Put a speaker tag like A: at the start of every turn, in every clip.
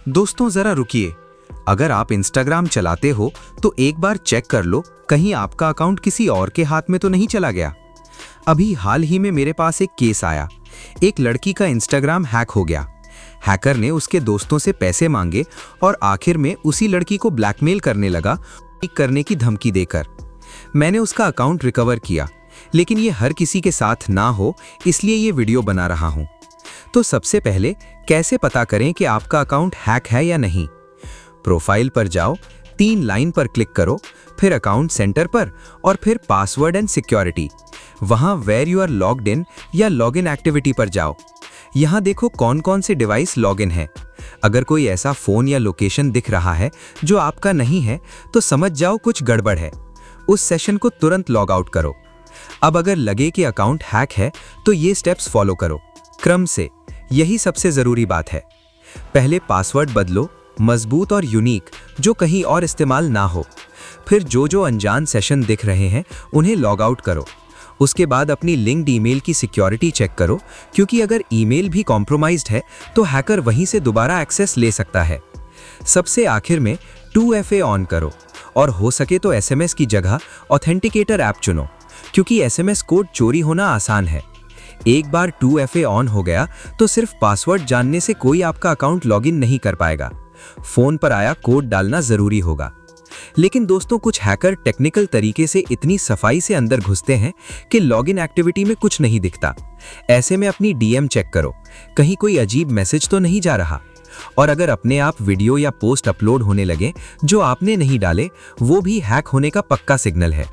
A: दोस्तों जरा रुकिए। अगर आप इंस्टाग्राम चलाते हो तो एक बार चेक कर लो कहीं आपका अकाउंट किसी और के हाथ में तो नहीं चला गया। अभी हाल ही में मेरे पास एक केस आया। एक लड़की का इंस्टाग्राम हैक हो गया। हैकर ने उसके दोस्तों से पैसे मांगे और आखिर में उसी लड़की को ब्लैकमेल करने लगा, करने की धमकी देकर। मैंने उसका अकाउंट रिकवर किया, लेकिन ये हर किसी के साथ ना हो, इसलिए ये वीडियो बना रहा हूं। तो सबसे पहले कैसे पता करें कि आपका अकाउंट हैक है या नहीं? प्रोफाइल पर जाओ, 3 लाइन पर क्लिक करो, फिर अकाउंट सेंटर पर और फिर पासवर्ड एंड सिक्योरिटी। वहां where you are logged in या लॉगिन एक्टिविटी पर जाओ। यहां देखो कौन कौन से डिवाइस लॉगिन है। अगर कोई ऐसा फोन या लोकेशन दिख रहा है जो आपका नहीं है तो समझ जाओ कुछ गड़बड़ है। उस सेशन को तुरंत लॉग आउट करो। अब अगर लगे कि अकाउंट हैक है तो ये स्टेप्स फॉलो करो क्रम से। यही सबसे जरूरी बात है। पहले पासवर्ड बदलो, मजबूत और यूनिक, जो कहीं और इस्तेमाल ना हो। फिर जो अनजान सेशन दिख रहे हैं उन्हें लॉग आउट करो। उसके बाद अपनी लिंक्ड ईमेल की सिक्योरिटी चेक करो, क्योंकि अगर ईमेल भी कॉम्प्रोमाइज्ड है तो हैकर वहीं से दोबारा एक्सेस ले सकता है। सबसे आखिर में 2FA ऑन करो और हो सके तो SMS की जगह ऑथेंटिकेटर ऐप चुनो, क्योंकि SMS कोड चोरी होना आसान है। एक बार 2FA ऑन हो गया तो सिर्फ पासवर्ड जानने से कोई आपका अकाउंट लॉगिन नहीं कर पाएगा। फोन पर आया कोड डालना जरूरी होगा। लेकिन दोस्तों, कुछ हैकर टेक्निकल तरीके से इतनी सफाई से अंदर घुसते हैं कि लॉगिन एक्टिविटी में कुछ नहीं दिखता। ऐसे में अपनी DM चेक करो, कहीं कोई अजीब मैसेज तो नहीं जा रहा। और अगर अपने आप वीडियो या पोस्ट अपलोड होने लगे जो आपने नहीं डाले, वो भी हैक होने का पक्का सिग्नल है।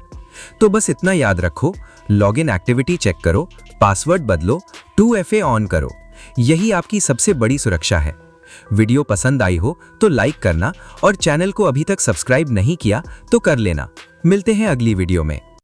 A: तो बस इतना याद रखो, लॉगिन एक्टिविटी चेक करो, पासवर्ड बदलो, 2FA ऑन करो। यही आपकी सबसे बड़ी सुरक्षा है। वीडियो पसंद आई हो तो लाइक करना और चैनल को अभी तक सब्सक्राइब नहीं किया तो कर लेना। मिलते हैं अगली वीडियो में।